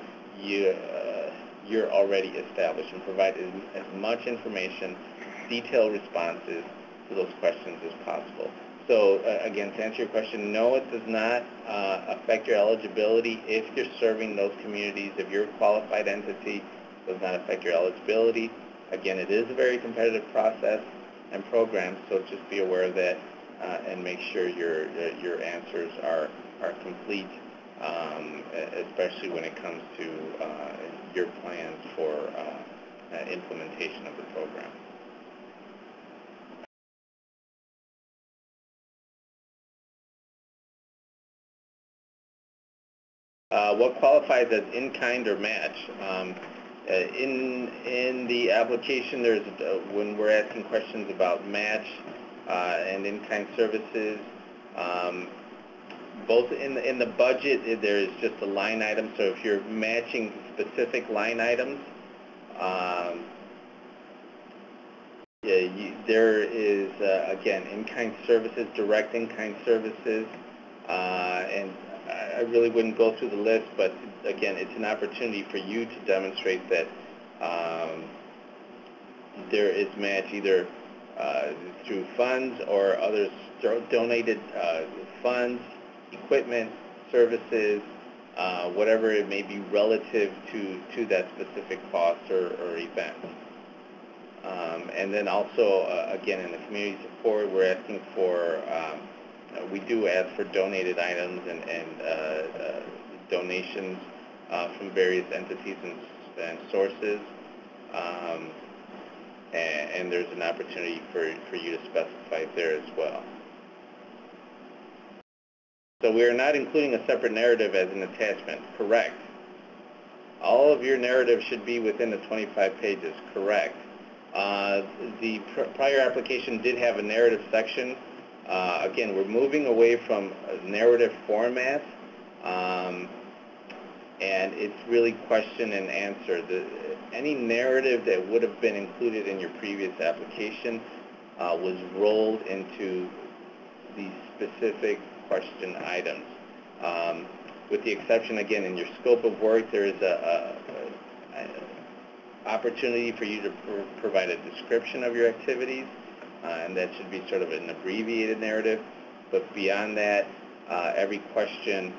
you're already established, and provide as much information, detailed responses to those questions as possible. So again, to answer your question, no, it does not affect your eligibility if you're serving those communities. If you're a qualified entity, it does not affect your eligibility. Again, it is a very competitive process and program, so just be aware of that and make sure your answers are complete, especially when it comes to your plans for implementation of the program. What qualifies as in-kind or match? In the application, there's when we're asking questions about match and in-kind services, both in the budget, there's just a line item. So if you're matching specific line items, there is again in-kind services, direct in-kind services, and I really wouldn't go through the list, but again, it's an opportunity for you to demonstrate that there is match either through funds or others donated funds, equipment, services, whatever it may be relative to that specific cost or event. And then also, again, in the community support, we're asking for we do ask for donated items and donations from various entities and sources, and there's an opportunity for you to specify there as well. So we are not including a separate narrative as an attachment, correct? All of your narrative should be within the 25 pages, correct? The prior application did have a narrative section. Again, we're moving away from narrative format, and it's really question and answer. Any narrative that would have been included in your previous application was rolled into these specific question items. With the exception, again, in your scope of work, there is a opportunity for you to provide a description of your activities, and that should be sort of an abbreviated narrative. But beyond that, every question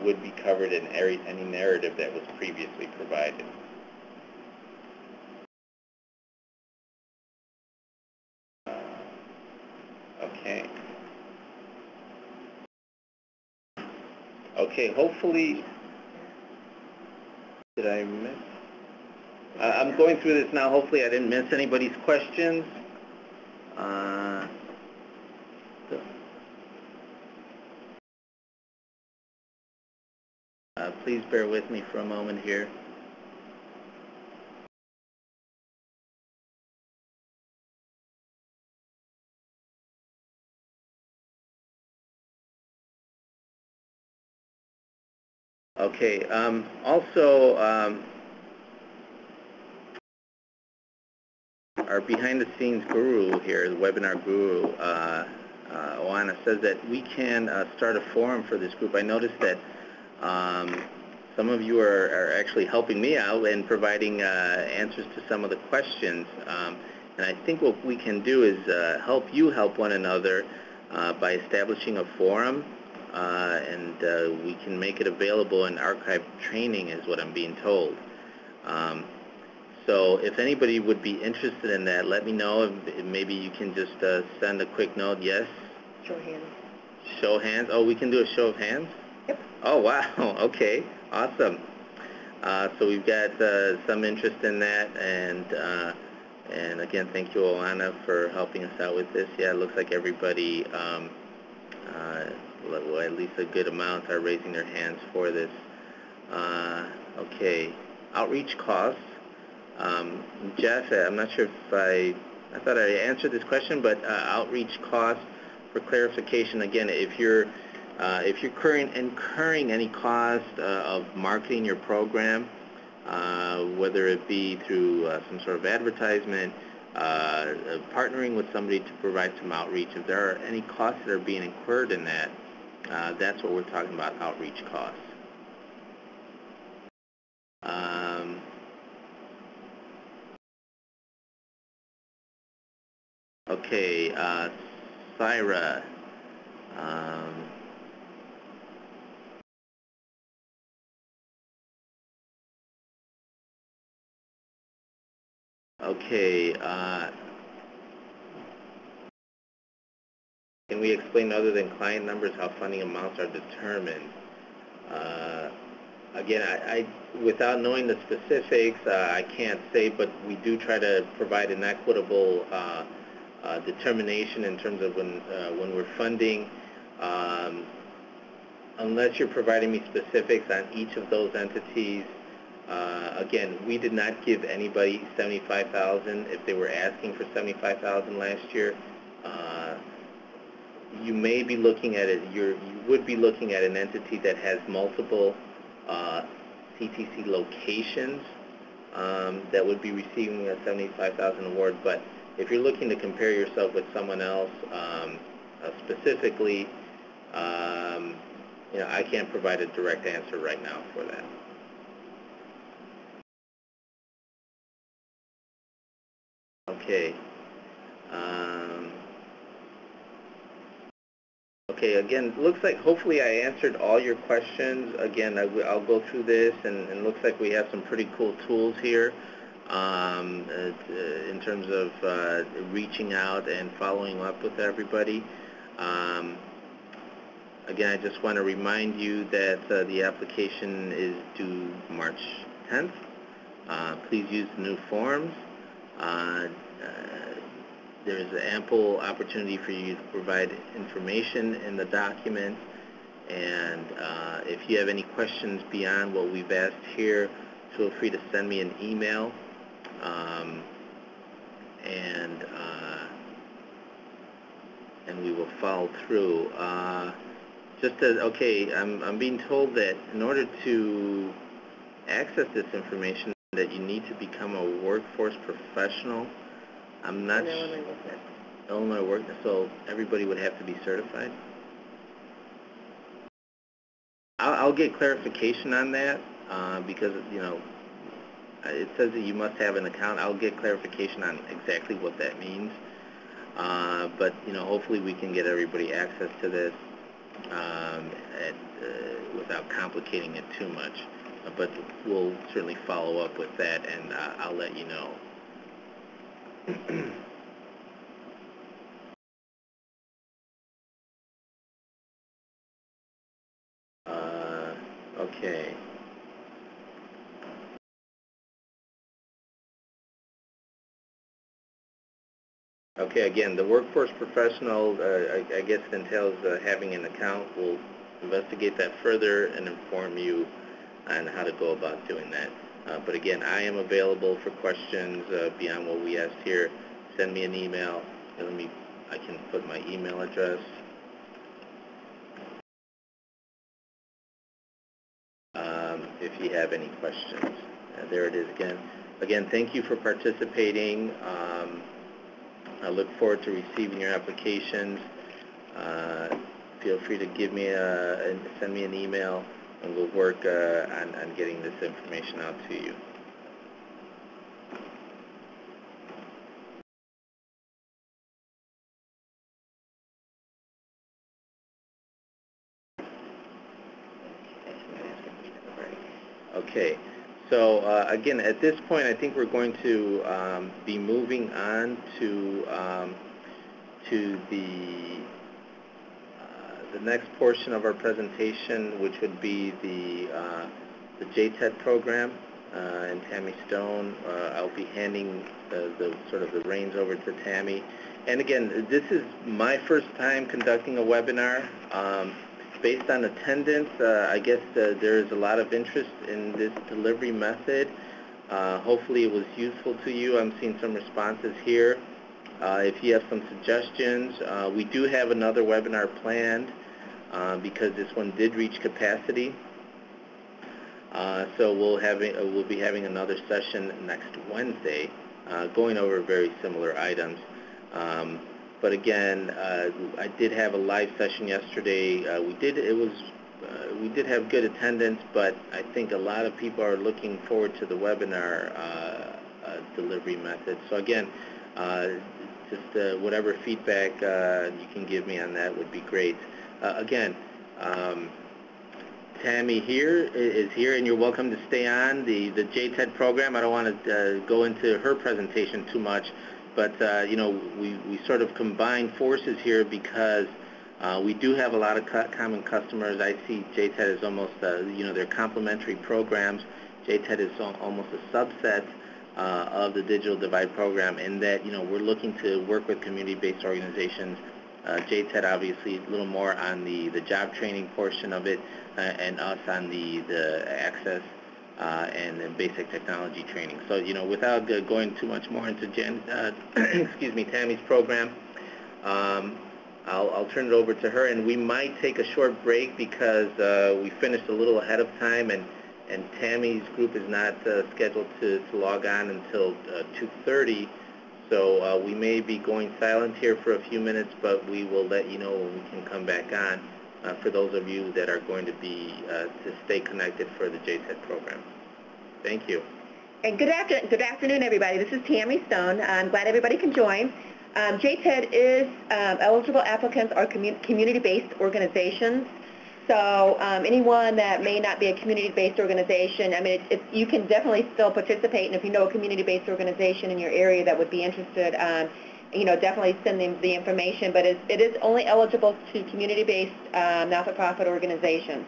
would be covered in any narrative that was previously provided. Okay. Okay, hopefully, did I miss? I'm going through this now. Hopefully I didn't miss anybody's questions. Please bear with me for a moment here. Okay, also, our behind-the-scenes guru here, the webinar guru, Oana, says that we can start a forum for this group. I noticed that some of you are actually helping me out and providing answers to some of the questions. And I think what we can do is help you help one another by establishing a forum, and we can make it available in archive training is what I'm being told. So if anybody would be interested in that, let me know. Maybe you can just send a quick note. Yes? Show of hands. Show of hands? Oh, we can do a show of hands? Yep. Oh, wow. Okay. Awesome. So we've got some interest in that, and again, thank you, Oana, for helping us out with this. Yeah, it looks like everybody, well, at least a good amount are raising their hands for this. Okay. Outreach costs. Jeff, I'm not sure if I thought I answered this question, but outreach costs, for clarification, again, if you're incurring any cost of marketing your program, whether it be through some sort of advertisement, partnering with somebody to provide some outreach, if there are any costs that are being incurred in that, that's what we're talking about, outreach costs. Okay, Syra. Okay, can we explain, other than client numbers, how funding amounts are determined? Again, I without knowing the specifics, I can't say, but we do try to provide an equitable determination in terms of when we're funding unless you're providing me specifics on each of those entities, again, we did not give anybody $75,000 if they were asking for $75,000 last year. You may be looking at it. You would be looking at an entity that has multiple CTC locations that would be receiving a $75,000 award. But if you're looking to compare yourself with someone else, specifically, I can't provide a direct answer right now for that. Okay. Okay, again, looks like hopefully I answered all your questions. Again, I'll go through this, and it looks like we have some pretty cool tools here in terms of reaching out and following up with everybody. Again, I just want to remind you that the application is due March 10th. Please use the new forms. There's ample opportunity for you to provide information in the document, and if you have any questions beyond what we've asked here, feel free to send me an email, and we will follow through. Okay, I'm being told that in order to access this information that you need to become a workforce professional. I'm not sure. Illinois WorkNet. So everybody would have to be certified? I'll get clarification on that because, it says that you must have an account. I'll get clarification on exactly what that means. But, hopefully we can get everybody access to this without complicating it too much. But we'll certainly follow up with that, and I'll let you know. Okay. Okay, again, the workforce professional, I guess it entails having an account. We'll investigate that further and inform you on how to go about doing that. But again, I am available for questions beyond what we asked here. Send me an email. I can put my email address. If you have any questions. There it is again. Again, thank you for participating. I look forward to receiving your applications. Feel free to send me an email, and we'll work on getting this information out to you. Okay, so again, at this point, I think we're going to be moving on to the next portion of our presentation, which would be the JTED program. And Tammy Stone, I'll be handing the reins over to Tammy. And again, this is my first time conducting a webinar. Based on attendance, I guess there is a lot of interest in this delivery method. Hopefully it was useful to you. I'm seeing some responses here. If you have some suggestions, we do have another webinar planned because this one did reach capacity. So we'll be having another session next Wednesday, going over very similar items. But again, I did have a live session yesterday. We did have good attendance, but I think a lot of people are looking forward to the webinar delivery method. So again, just whatever feedback you can give me on that would be great. Again, Tammy is here, and you're welcome to stay on the JTED program. I don't want to go into her presentation too much. But, we sort of combine forces here because we do have a lot of common customers. I see JTED as almost, they're complementary programs. JTED is almost a subset of the Digital Divide program in that, we're looking to work with community-based organizations JTED obviously a little more on the job training portion of it, and us on the access and the basic technology training. So, without going too much more into excuse me, Tammy's program, I'll turn it over to her, and we might take a short break because we finished a little ahead of time, and Tammy's group is not scheduled to log on until 2:30. So we may be going silent here for a few minutes, but we will let you know when we can come back on for those of you that are going to be to stay connected for the JTED program. Thank you. And good afternoon, everybody. This is Tammy Stone. I'm glad everybody can join. JTED is eligible applicants are community-based organizations. So anyone that may not be a community-based organization, I mean, you can definitely still participate, and if you know a community-based organization in your area that would be interested, definitely send them the information, but it is only eligible to community-based not-for-profit organizations.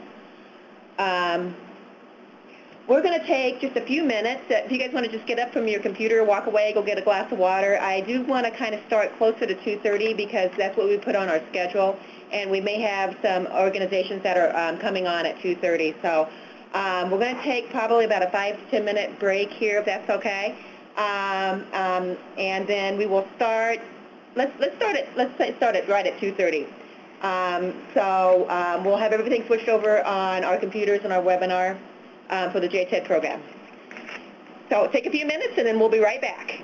We're going to take just a few minutes. If you guys want to just get up from your computer, walk away, go get a glass of water. I do want to kind of start closer to 2:30 because that's what we put on our schedule, and we may have some organizations that are coming on at 2:30. So we're going to take probably about a 5 to 10 minute break here, if that's okay, and then we will start. Let's start it right at 2:30. We'll have everything switched over on our computers and our webinar for the JTED program. So take a few minutes and then we'll be right back.